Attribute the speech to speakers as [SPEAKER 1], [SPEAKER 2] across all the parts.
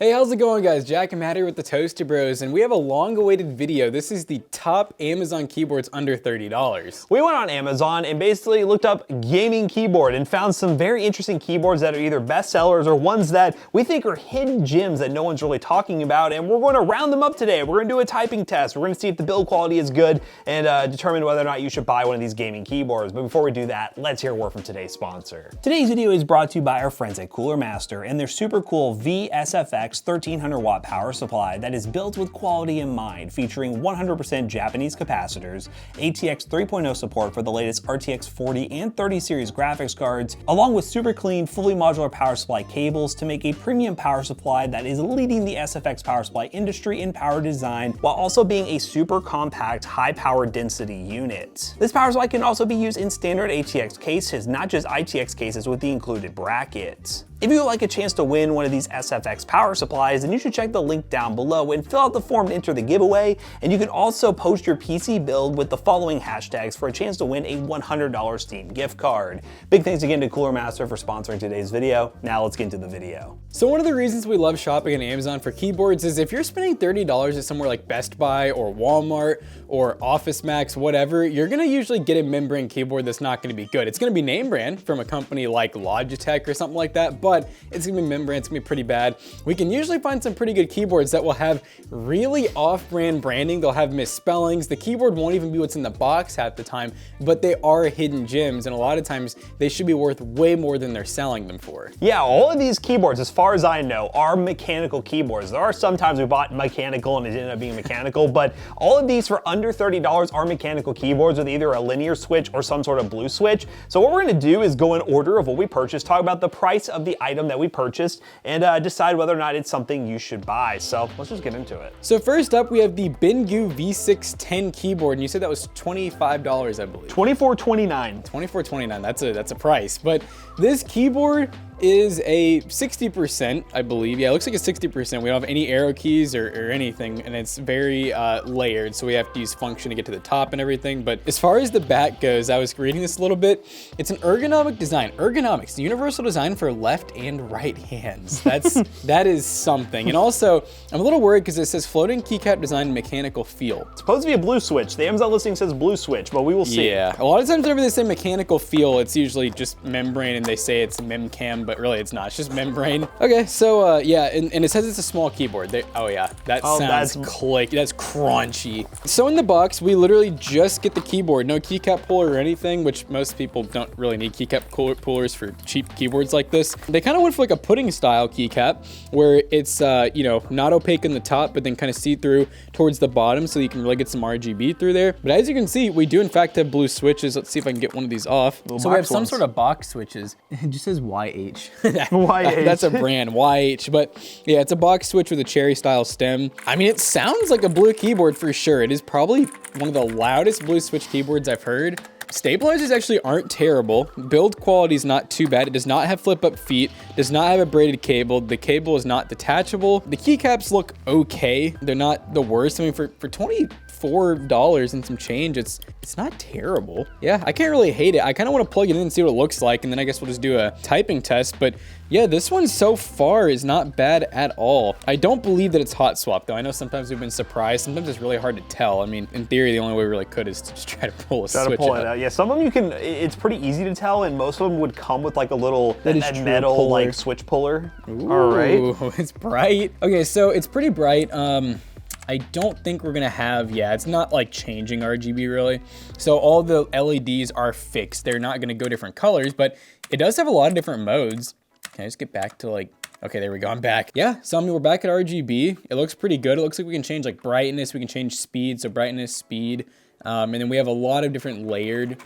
[SPEAKER 1] Hey, how's it going, guys? Jack and Matt here with the Toasty Bros, and we have a long-awaited video. This is the top Amazon keyboards under $30.
[SPEAKER 2] We went on Amazon and basically looked up gaming keyboard and found some very interesting keyboards that are either bestsellers or ones that we think are hidden gems that no one's really talking about, and we're going to round them up today. We're going to do a typing test. We're going to see if the build quality is good and determine whether or not you should buy one of these gaming keyboards. But before we do that, let's hear a word from today's sponsor.
[SPEAKER 3] Today's video is brought to you by our friends at Cooler Master and their super cool VSFX 1300 watt power supply that is built with quality in mind, featuring 100% Japanese capacitors, ATX 3.0 support for the latest RTX 40 and 30 series graphics cards, along with super clean, fully modular power supply cables to make a premium power supply that is leading the SFX power supply industry in power design, while also being a super compact, high power density unit. This power supply can also be used in standard ATX cases, not just ITX cases with the included brackets. If you would like a chance to win one of these SFX power supplies, then you should check the link down below and fill out the form to enter the giveaway. And you can also post your PC build with the following hashtags for a chance to win a $100 Steam gift card. Big thanks again to Cooler Master for sponsoring today's video. Now let's get into the video.
[SPEAKER 1] So one of the reasons we love shopping on Amazon for keyboards is if you're spending $30 at somewhere like Best Buy or Walmart or Office Max, whatever, you're gonna usually get a membrane keyboard that's not gonna be good. It's gonna be name brand from a company like Logitech or something like that, but it's gonna be membrane, it's gonna be pretty bad. We can usually find some pretty good keyboards that will have really off-brand branding. They'll have misspellings. The keyboard won't even be what's in the box half the time, but they are hidden gems, and a lot of times they should be worth way more than they're selling them for.
[SPEAKER 2] Yeah, all of these keyboards, as far as I know, are mechanical keyboards. There are sometimes we bought mechanical and it ended up being mechanical, but all of these for under $30 are mechanical keyboards with either a linear switch or some sort of blue switch. So what we're gonna do is go in order of what we purchased, talk about the price of the item that we purchased, and decide whether or not it's something you should buy. So let's just get into it.
[SPEAKER 1] So first up, we have the Bengoo V610 keyboard, and you said that was $25, I believe.
[SPEAKER 2] $24.29.
[SPEAKER 1] $24.29, that's a price. But this keyboard is a 60%, I believe. Yeah, it looks like a 60%. We don't have any arrow keys or anything, and it's very layered, so we have to use function to get to the top and everything. But as far as the back goes, I was reading this a little bit. It's an ergonomic design. Ergonomics, the universal design for left and right hands. That is something. And also, I'm a little worried because it says floating keycap design mechanical feel.
[SPEAKER 2] It's supposed to be a blue switch. The Amazon listing says blue switch, but we will see.
[SPEAKER 1] Yeah, a lot of times whenever they say mechanical feel, it's usually just membrane and they say it's memcam, but really it's not, it's just membrane. Okay, so yeah, and it says it's a small keyboard. Oh yeah, that sounds clicky, that's crunchy. So in the box, we literally just get the keyboard, no keycap puller or anything, which most people don't really need keycap pullers for cheap keyboards like this. They kind of went for like a pudding style keycap, where it's you know, not opaque in the top, but then kind of see through towards the bottom, so you can really get some RGB through there. But as you can see, we do in fact have blue switches. Let's see if I can get one of these off. So we have some sort of box switches. It just says YH.
[SPEAKER 2] YH.
[SPEAKER 1] That's a brand, YH. But yeah, it's a box switch with a cherry style stem. I mean, it sounds like a blue keyboard for sure. It is probably one of the loudest blue switch keyboards I've heard. Stabilizers actually aren't terrible. Build quality is not too bad. It does not have flip up feet, does not have a braided cable. The cable is not detachable. The keycaps look okay. They're not the worst. I mean, for $24 and some change, it's not terrible. Yeah, I can't really hate it. I kind of want to plug it in and see what it looks like, and then I guess we'll just do a typing test. But yeah, this one so far is not bad at all. I don't believe that it's hot swap though. I know sometimes we've been surprised. Sometimes it's really hard to tell. I mean, in theory, the only way we really could is to just try to pull a switch out.
[SPEAKER 2] Yeah, some of them you can, it's pretty easy to tell, and most of them would come with like a little that metal puller. Like switch puller.
[SPEAKER 1] Ooh,
[SPEAKER 2] all right.
[SPEAKER 1] It's bright. Okay, so it's pretty bright. I don't think we're gonna have, yeah, it's not like changing RGB really. So all the LEDs are fixed. They're not gonna go different colors, but it does have a lot of different modes. Can I just get back to like, okay, there we go, I'm back. Yeah, so I mean, we're back at RGB. It looks pretty good. It looks like we can change like brightness, we can change speed, so brightness, speed. And then we have a lot of different layered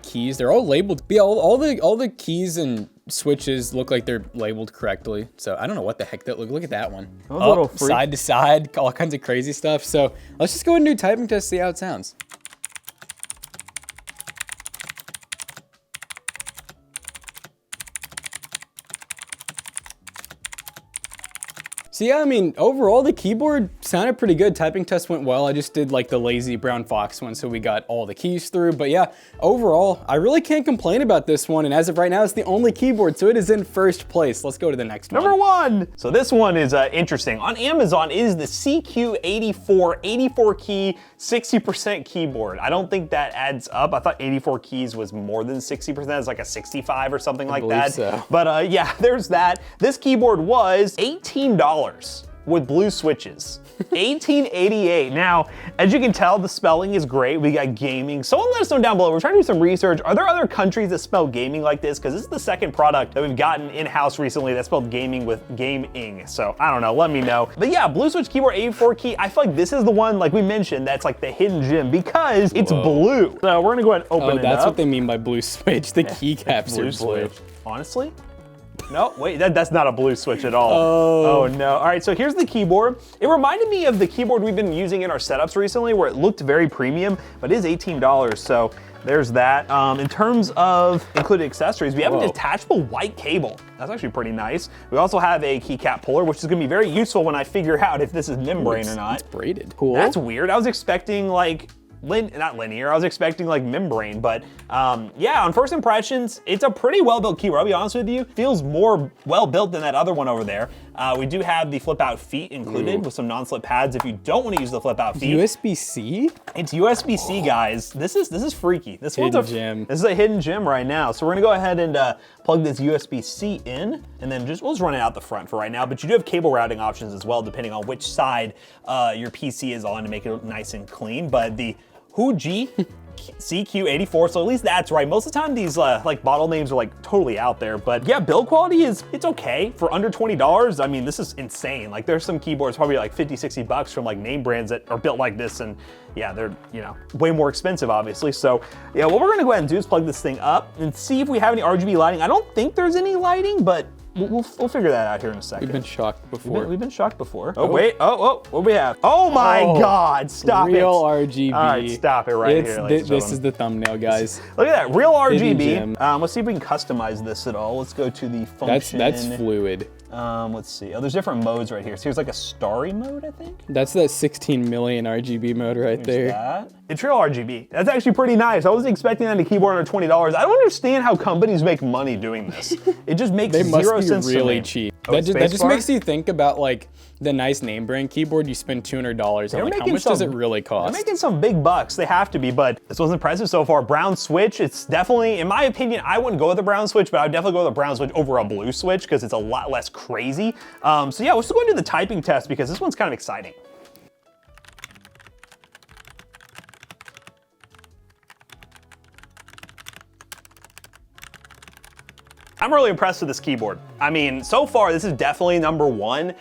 [SPEAKER 1] keys. They're all labeled. Yeah, all the keys and switches look like they're labeled correctly. So I don't know what the heck that look at that one. Up, side to side, all kinds of crazy stuff. So let's just go ahead and do a typing test, see how it sounds. So yeah, I mean, overall the keyboard sounded pretty good. Typing test went well. I just did like the lazy brown fox one, so we got all the keys through. But yeah, overall, I really can't complain about this one. And as of right now, it's the only keyboard, so it is in first place. Let's go to the next one.
[SPEAKER 2] Number 1. So this one is interesting. On Amazon is the CQ84 84 key 60% keyboard. I don't think that adds up. I thought 84 keys was more than 60%. It's like a 65 or something like that.
[SPEAKER 1] So.
[SPEAKER 2] But yeah, there's that. This keyboard was $18 with blue switches. $18.88. Now, as you can tell, the spelling is great. We got gaming. Someone let us know down below. We're trying to do some research. Are there other countries that spell gaming like this? Because this is the second product that we've gotten in-house recently that spelled gaming with gaming. So I don't know, let me know. But yeah, blue switch keyboard 84 key. I feel like this is the one, like we mentioned, that's like the hidden gem because it's blue. So we're gonna go ahead and open it up.
[SPEAKER 1] That's what they mean by blue switch. The keycaps are blue.
[SPEAKER 2] Switch. Honestly? No, wait, that's not a blue switch at all. Oh no. All right, so here's the keyboard. It reminded me of the keyboard we've been using in our setups recently where it looked very premium, but it is $18, so there's that. In terms of included accessories, we have a detachable white cable. That's actually pretty nice. We also have a keycap puller, which is gonna be very useful when I figure out if this is membrane or not.
[SPEAKER 1] It's braided. Cool.
[SPEAKER 2] That's weird. I was expecting like, not linear, I was expecting like membrane, but yeah, on first impressions, it's a pretty well-built keyboard. I'll be honest with you, feels more well-built than that other one over there. We do have the flip-out feet included with some non-slip pads if you don't want to use the flip-out feet.
[SPEAKER 1] USB-C?
[SPEAKER 2] It's USB-C, guys. This is freaky. This is a hidden gem right now. So we're gonna go ahead and plug this USB-C in, and then we'll just run it out the front for right now. But you do have cable routing options as well, depending on which side your PC is on to make it nice and clean. But the MageGee CQ84, so at least that's right. Most of the time these like bottle names are like totally out there, but yeah, build quality it's okay for under $20. I mean, this is insane. Like there's some keyboards probably like 50, 60 bucks from like name brands that are built like this, and yeah, they're, you know, way more expensive obviously. So yeah, what we're gonna go ahead and do is plug this thing up and see if we have any RGB lighting. I don't think there's any lighting, but we'll figure that out here in a second.
[SPEAKER 1] We've been shocked before.
[SPEAKER 2] We've been shocked before. Oh, wait. Oh, what do we have? Oh my God, stop
[SPEAKER 1] real
[SPEAKER 2] it.
[SPEAKER 1] RGB.
[SPEAKER 2] All right, stop it right here, ladies and
[SPEAKER 1] This is the thumbnail, guys.
[SPEAKER 2] Look at that, real RGB. Let's see if we can customize this at all. Let's go to the function.
[SPEAKER 1] That's fluid.
[SPEAKER 2] Let's see. Oh, there's different modes right here. So here's like a starry mode, I think.
[SPEAKER 1] That's that 16 million RGB mode right there.
[SPEAKER 2] That. It's real RGB. That's actually pretty nice. I wasn't expecting that in a keyboard under $20. I don't understand how companies make money doing this. It just makes zero sense to me.
[SPEAKER 1] They must be really cheap. That just makes you think about like the nice name brand keyboard you spend $200 on. Like, how much does it really cost?
[SPEAKER 2] They're making some big bucks. They have to be, but this was impressive so far. Brown switch, it's definitely, in my opinion, I wouldn't go with a brown switch, but I would definitely go with a brown switch over a blue switch because it's a lot less crazy. So yeah, let's go into the typing test because this one's kind of exciting. I'm really impressed with this keyboard. I mean, so far, this is definitely number one.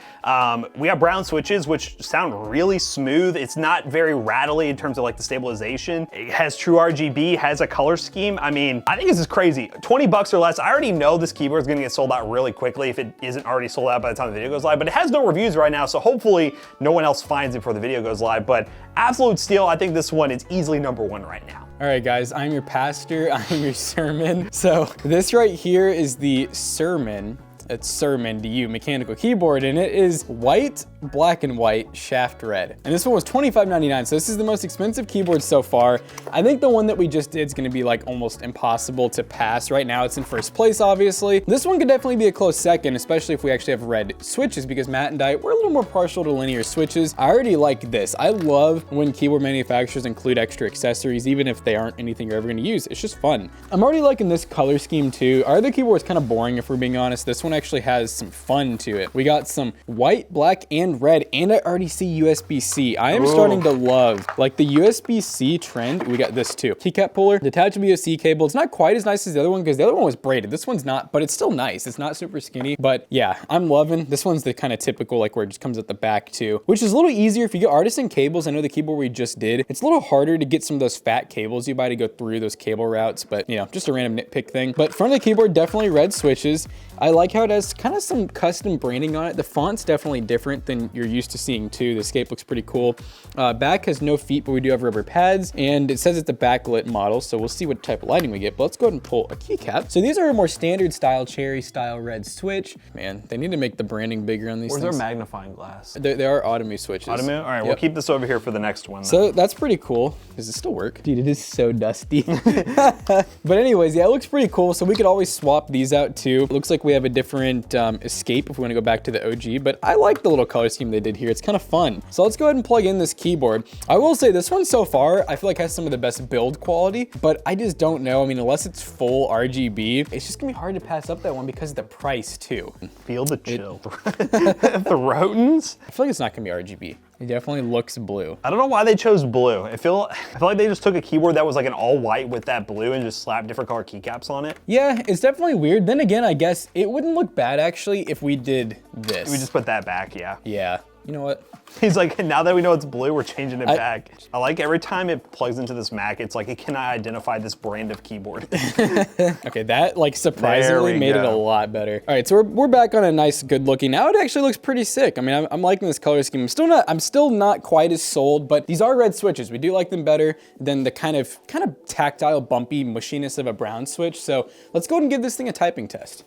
[SPEAKER 2] We have brown switches, which sound really smooth. It's not very rattly in terms of like the stabilization. It has true RGB, has a color scheme. I mean, I think this is crazy. 20 bucks or less. I already know this keyboard is gonna get sold out really quickly if it isn't already sold out by the time the video goes live, but it has no reviews right now, so hopefully no one else finds it before the video goes live. But absolute steal, I think this one is easily number one right now.
[SPEAKER 1] All right, guys, I'm your pastor, I'm your Surmen. So this right here is the Surmen. It's Surmen to you, mechanical keyboard, and it is white, black and white, shaft red. And this one was $25.99, so this is the most expensive keyboard so far. I think the one that we just did is gonna be like almost impossible to pass. Right now it's in first place, obviously. This one could definitely be a close second, especially if we actually have red switches, because Matt and I, we're a little more partial to linear switches. I already like this. I love when keyboard manufacturers include extra accessories, even if they aren't anything you're ever gonna use. It's just fun. I'm already liking this color scheme too. Our other keyboard's kind of boring if we're being honest. This one actually has some fun to it. We got some white, black, and red, and I already see USB-C. I am starting to love like the USB-C trend. We got this too. Keycap puller, detachable USB cable. It's not quite as nice as the other one because the other one was braided. This one's not, but it's still nice. It's not super skinny, but yeah, I'm loving. This one's the kind of typical like where it just comes at the back too, which is a little easier if you get artisan cables. I know the keyboard we just did, it's a little harder to get some of those fat cables you buy to go through those cable routes, but you know, just a random nitpick thing. But front of the keyboard, definitely red switches. I like how it has kind of some custom branding on it. The font's definitely different than you're used to seeing too. The escape looks pretty cool. Back has no feet, but we do have rubber pads, and it says it's a backlit model, so we'll see what type of lighting we get. But let's go ahead and pull a keycap. So these are a more standard style cherry style red switch. Man, they need to make the branding bigger on these things.
[SPEAKER 2] Where's our magnifying glass?
[SPEAKER 1] They are Automu switches.
[SPEAKER 2] Automu? All right, we'll keep this over here for the next one then.
[SPEAKER 1] So that's pretty cool. Does it still work? Dude, it is so dusty. But anyways, yeah, it looks pretty cool. So we could always swap these out too. It looks like we have a different escape if we want to go back to the OG, but I like the little color scheme they did here. It's kind of fun. So let's go ahead and plug in this keyboard. I will say this one so far, I feel like has some of the best build quality, but I just don't know. I mean, unless it's full RGB, it's just gonna be hard to pass up that one because of the price too.
[SPEAKER 2] Feel the chill. The rodents?
[SPEAKER 1] I feel like it's not gonna be RGB. It definitely looks blue.
[SPEAKER 2] I don't know why they chose blue. I feel like they just took a keyboard that was like an all white with that blue and just slapped different color keycaps on it.
[SPEAKER 1] Yeah, it's definitely weird. Then again, I guess it wouldn't look bad actually if we did this.
[SPEAKER 2] We just put that back, yeah.
[SPEAKER 1] Yeah. You know what?
[SPEAKER 2] He's like, now that we know it's blue, we're changing it back. I like every time it plugs into this Mac, it's like it cannot identify this brand of keyboard.
[SPEAKER 1] Okay, that like surprisingly made it a lot better. All right, so we're back on a nice, good looking. Now it actually looks pretty sick. I mean, I'm liking this color scheme. I'm still not quite as sold, but these are red switches. We do like them better than the kind of tactile, bumpy mushiness of a brown switch. So let's go ahead and give this thing a typing test.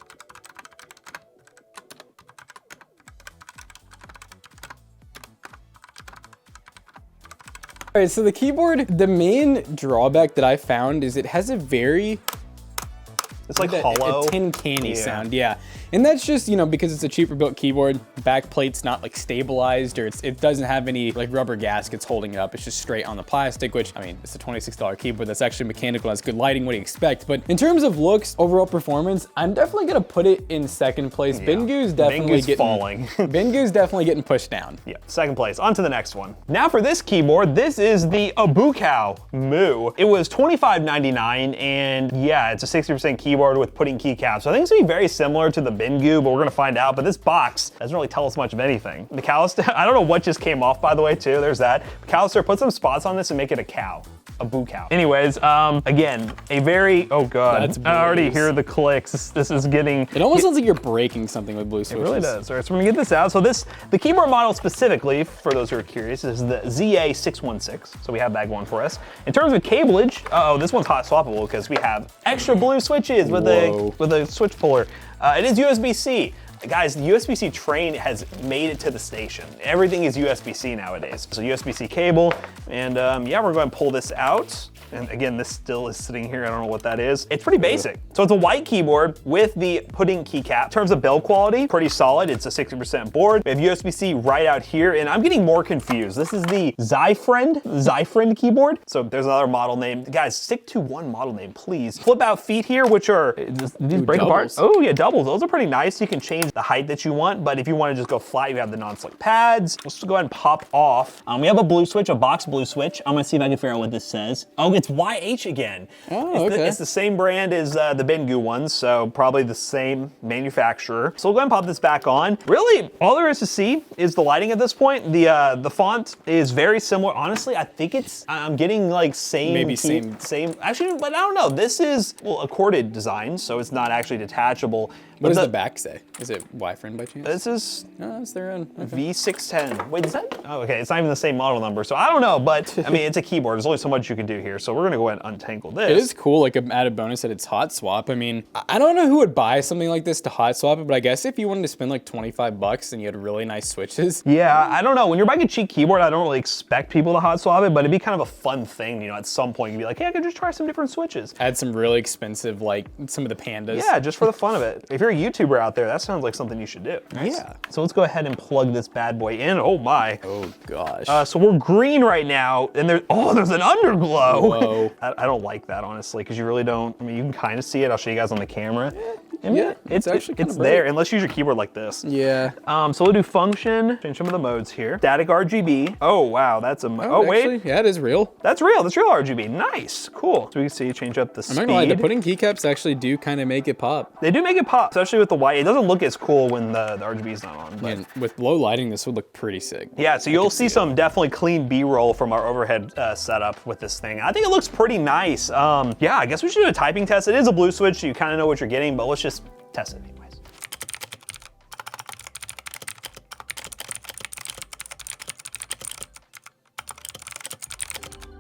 [SPEAKER 1] All right, so the keyboard, the main drawback that I found is it has a very,
[SPEAKER 2] it's like hollow,
[SPEAKER 1] a tin canny sound, yeah. And that's just, you know, because it's a cheaper built keyboard, back plate's not like stabilized, or it doesn't have any like rubber gaskets holding it up. It's just straight on the plastic, which, I mean, it's a $26 keyboard that's actually mechanical, has good lighting, what do you expect? But in terms of looks, overall performance, I'm definitely gonna put it in second place. Yeah. Bengoo's definitely
[SPEAKER 2] falling.
[SPEAKER 1] Bengoo's definitely getting pushed down.
[SPEAKER 2] Yeah, second place. On to the next one. Now for this keyboard, this is the Abucow Moo. It was $25.99, and yeah, it's a 60% keyboard with pudding keycaps. So I think it's gonna be very similar to the Bengoo, but we're gonna find out. But this box doesn't really tell us much of anything. McAllister, I don't know what just came off, by the way, too. There's that. McAllister, put some spots on this and make it a cow. A boo cow. Anyways, again, a very, oh God, I already hear the clicks. This is getting...
[SPEAKER 1] It almost sounds like you're breaking something with blue switches.
[SPEAKER 2] It really does. All right, so we're gonna get this out. So the keyboard model specifically, for those who are curious, is the ZA616. So we have bag one for us. In terms of cableage, this one's hot swappable because we have extra blue switches with a switch puller. It is USB-C. Guys, the USB-C train has made it to the station. Everything is USB-C nowadays. So USB-C cable, and yeah, we're going to pull this out. And again, this still is sitting here. I don't know what that is. It's pretty basic. So it's a white keyboard with the pudding keycap. In terms of build quality, pretty solid. It's a 60% board. We have USB-C right out here, and I'm getting more confused. This is the Zyfriend keyboard. So there's another model name. Guys, stick to one model name, please. Flip out feet here, which are, these break apart. Oh yeah, doubles. Those are pretty nice. You can change the height that you want, but if you want to just go flat, you have the non-slip pads. Let's go ahead and pop off. We have a blue switch, a box blue switch. I'm gonna see if I can figure out what this says. Oh, it's YH again.
[SPEAKER 1] Oh, okay.
[SPEAKER 2] It's the same brand as the Bengoo ones, so probably the same manufacturer. So we'll go ahead and pop this back on. Really, all there is to see is the lighting at this point. The font is very similar. Honestly, I think I'm getting like same.
[SPEAKER 1] Maybe same.
[SPEAKER 2] Actually, but I don't know. This is, well, a corded design, so it's not actually detachable.
[SPEAKER 1] What does the back say? Is it Y-Friend by chance?
[SPEAKER 2] This is...
[SPEAKER 1] No, it's their own.
[SPEAKER 2] V610. Wait, is that? Oh, okay, it's not even the same model number, so I don't know, but I mean, it's a keyboard. There's only so much you can do here, so we're gonna go ahead and untangle this.
[SPEAKER 1] It is cool, like an added bonus that it's hot swap. I mean, I don't know who would buy something like this to hot swap it, but I guess if you wanted to spend like 25 bucks and you had really nice switches.
[SPEAKER 2] Yeah, I don't know. When you're buying a cheap keyboard, I don't really expect people to hot swap it, but it'd be kind of a fun thing, you know, at some point you'd be like, hey, I could just try some different switches.
[SPEAKER 1] Add some really expensive, like some of the pandas.
[SPEAKER 2] Yeah, just for the fun of it. If you're a YouTuber out there, that sounds like something you should do.
[SPEAKER 1] Nice. Yeah.
[SPEAKER 2] So let's go ahead and plug this bad boy in. Oh my.
[SPEAKER 1] Oh gosh.
[SPEAKER 2] So we're green right now, and there's an underglow.
[SPEAKER 1] Whoa.
[SPEAKER 2] I don't like that, honestly, because you really don't, I mean, you can kind of see it. I'll show you guys on the camera.
[SPEAKER 1] Yeah, it's actually kind of
[SPEAKER 2] there, unless you use your keyboard like this.
[SPEAKER 1] Yeah.
[SPEAKER 2] So we'll do function, change some of the modes here. Static RGB. Oh, wow, that's a, wait.
[SPEAKER 1] Yeah, it is real.
[SPEAKER 2] That's real RGB, nice, cool. So we can see, change up the speed.
[SPEAKER 1] I'm not gonna lie, the pudding keycaps actually do kind of make it pop.
[SPEAKER 2] They do make it pop, especially with the white. It doesn't look as cool when the RGB is not on. But.
[SPEAKER 1] And with low lighting, this would look pretty sick.
[SPEAKER 2] Yeah, so you'll see some definitely clean B-roll from our overhead setup with this thing. I think it looks pretty nice. Yeah, I guess we should do a typing test. It is a blue switch, so you kind of know what you're getting, but let's just test it anyways.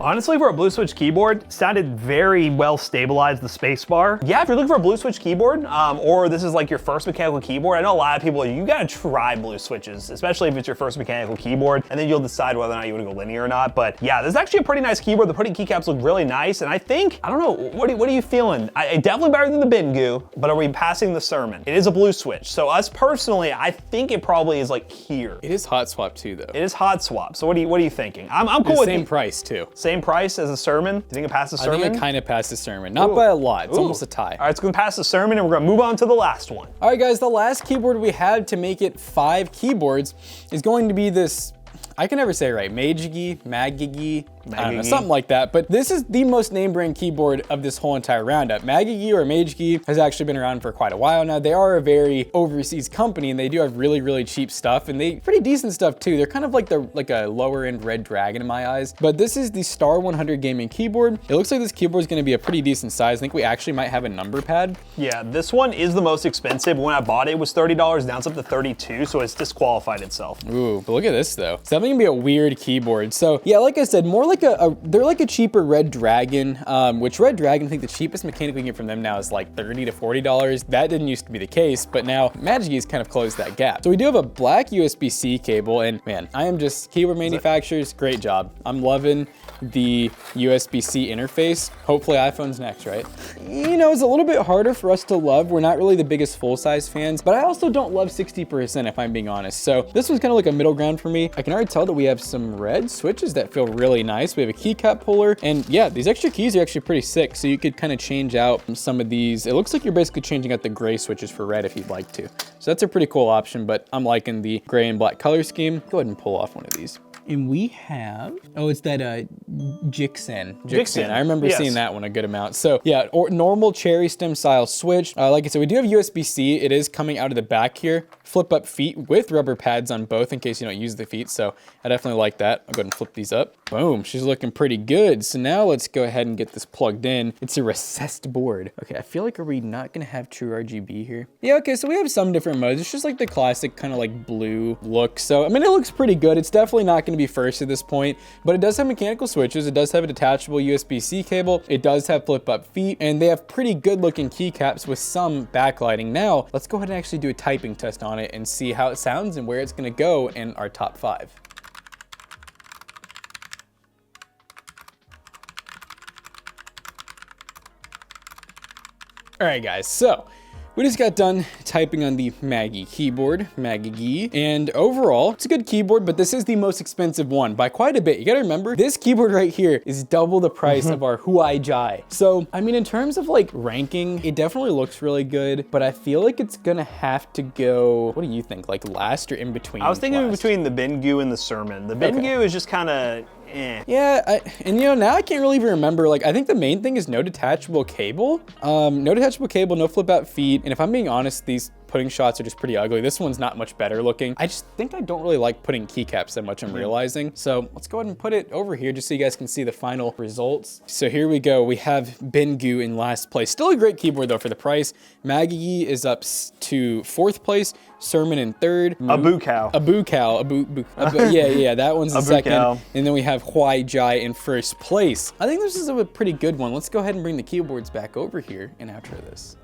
[SPEAKER 2] Honestly, for a blue switch keyboard, sounded very well stabilized, the spacebar. Yeah, if you're looking for a blue switch keyboard, or this is like your first mechanical keyboard, I know a lot of people, you gotta try blue switches, especially if it's your first mechanical keyboard, and then you'll decide whether or not you wanna go linear or not. But yeah, this is actually a pretty nice keyboard. The putty keycaps look really nice, and I think, I don't know, what are you feeling? Definitely better than the Bengoo, but are we passing the Surmen? It is a blue switch, so us personally, I think it probably is like here.
[SPEAKER 1] It is hot swap too, though.
[SPEAKER 2] It is hot swap, so what are you thinking? I'm cool with
[SPEAKER 1] same price too.
[SPEAKER 2] Same price as the Surmen? Do you think it passes Surmen?
[SPEAKER 1] I think it kind of passes Surmen. Not by a lot, it's almost a tie.
[SPEAKER 2] All right, it's gonna pass the Surmen, and we're gonna move on to the last one.
[SPEAKER 1] All right, guys, the last keyboard we had to make it 5 keyboards is going to be this, I can never say it right, MageGee, I don't know, something like that. But this is the most name brand keyboard of this whole entire roundup. MageGee or MageGee has actually been around for quite a while now. They are a very overseas company, and they do have really, really cheap stuff, and they pretty decent stuff too. They're kind of like a lower end Red Dragon in my eyes. But this is the Star 100 gaming keyboard. It looks like this keyboard is going to be a pretty decent size. I think we actually might have a number pad.
[SPEAKER 2] Yeah, this one is the most expensive. When I bought it, it was $30. Now it's up to $32, so it's disqualified itself.
[SPEAKER 1] Ooh, but look at this though. So that's gonna be a weird keyboard. So yeah, like I said, more like they're like a cheaper Red Dragon, which Red Dragon, I think the cheapest mechanical you can get from them now is like $30 to $40. That didn't used to be the case, but now MageGee's kind of closed that gap. So we do have a black USB-C cable, and man, I am just keyboard manufacturers, great job. I'm loving the USB-C interface. Hopefully iPhone's next, right? You know, it's a little bit harder for us to love. We're not really the biggest full-size fans, but I also don't love 60% if I'm being honest. So this was kind of like a middle ground for me. I can already tell that we have some red switches that feel really nice. We have a keycap puller, and yeah, these extra keys are actually pretty sick. So you could kind of change out some of these. It looks like you're basically changing out the gray switches for red if you'd like to. So that's a pretty cool option, but I'm liking the gray and black color scheme. Go ahead and pull off one of these. And we have, oh, it's that Jixen. I remember seeing that one a good amount. So yeah, or normal cherry stem style switch. Like I said, we do have USB-C. It is coming out of the back here. Flip up feet with rubber pads on both in case you don't use the feet. So I definitely like that. I'll go ahead and flip these up. Boom, she's looking pretty good. So now let's go ahead and get this plugged in. It's a recessed board. Okay, I feel like, are we not gonna have true RGB here? Yeah, okay, so we have some different modes. It's just like the classic kind of like blue look. So, I mean, it looks pretty good. It's definitely not gonna be first at this point, but it does have mechanical switches. It does have a detachable USB-C cable. It does have flip up feet, and they have pretty good looking keycaps with some backlighting. Now, let's go ahead and actually do a typing test on it and see how it sounds and where it's gonna go in our top 5. All right, guys, so we just got done typing on the MageGee keyboard, MageGee, and overall, it's a good keyboard, but this is the most expensive one by quite a bit. You gotta remember, this keyboard right here is double the price of our Ussixchare. So, I mean, in terms of like ranking, it definitely looks really good, but I feel like it's gonna have to go, what do you think, like last or in between?
[SPEAKER 2] I was thinking in between the Bengoo and the Surmen. The Bengoo is just kind of,
[SPEAKER 1] Yeah, and you know, now I can't really even remember, like, I think the main thing is no detachable cable. No detachable cable, no flip out feet. And if I'm being honest, these putting shots are just pretty ugly. This one's not much better looking. I just think I don't really like putting keycaps that much, I'm realizing. So let's go ahead and put it over here just so you guys can see the final results. So here we go. We have Bengoo in last place. Still a great keyboard though for the price. MageGee is up to 4th place. Surmen in 3rd.
[SPEAKER 2] Abucow.
[SPEAKER 1] Yeah, that one's in 2nd. And then we have Ussixchare in 1st place. I think this is a pretty good one. Let's go ahead and bring the keyboards back over here and outro this.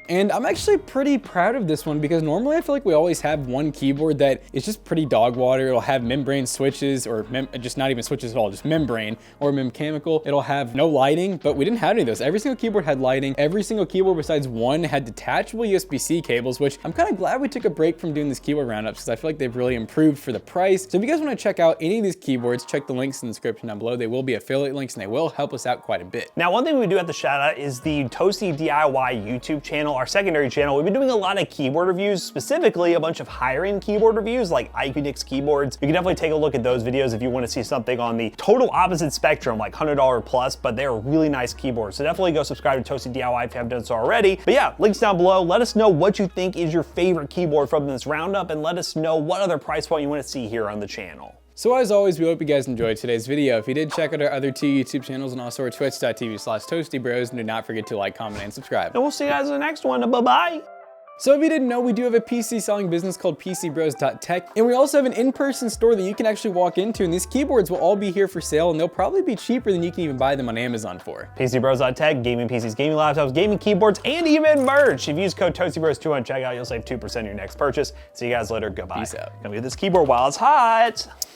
[SPEAKER 1] And I'm actually pretty proud of this one because normally I feel like we always have one keyboard that is just pretty dog water. It'll have membrane switches or just not even switches at all, just membrane or mechanical. It'll have no lighting, but we didn't have any of those. Every single keyboard had lighting. Every single keyboard besides one had detachable USB-C cables, which I'm kind of glad we took a break from doing these keyboard roundups because I feel like they've really improved for the price. So if you guys want to check out any of these keyboards, check the links in the description down below. They will be affiliate links and they will help us out quite a bit.
[SPEAKER 2] Now, one thing we do have to shout out is the Toasty DIY YouTube channel, our secondary channel. We've been doing a lot of keyboard reviews, specifically a bunch of higher end keyboard reviews like Iconix keyboards. You can definitely take a look at those videos if you want to see something on the total opposite spectrum, like $100 plus, but they're really nice keyboards. So definitely go subscribe to Toasty DIY if you haven't done so already. But yeah, links down below. Let us know what you think is your favorite keyboard from this roundup, and let us know what other price point you want to see here on the channel.
[SPEAKER 1] So as always, we hope you guys enjoyed today's video. If you did, check out our other 2 YouTube channels and also our twitch.tv/toastybros, and do not forget to like, comment, and subscribe.
[SPEAKER 2] And we'll see you guys in the next one. Bye-bye.
[SPEAKER 1] So if you didn't know, we do have a PC selling business called PCBros.tech, and we also have an in-person store that you can actually walk into, and these keyboards will all be here for sale, and they'll probably be cheaper than you can even buy them on Amazon for.
[SPEAKER 2] PCBros.tech, gaming PCs, gaming laptops, gaming keyboards, and even merch. If you use code ToastyBros2 on checkout, you'll save 2% on your next purchase. See you guys later. Goodbye.
[SPEAKER 1] Peace out.
[SPEAKER 2] Gonna get this keyboard while it's hot.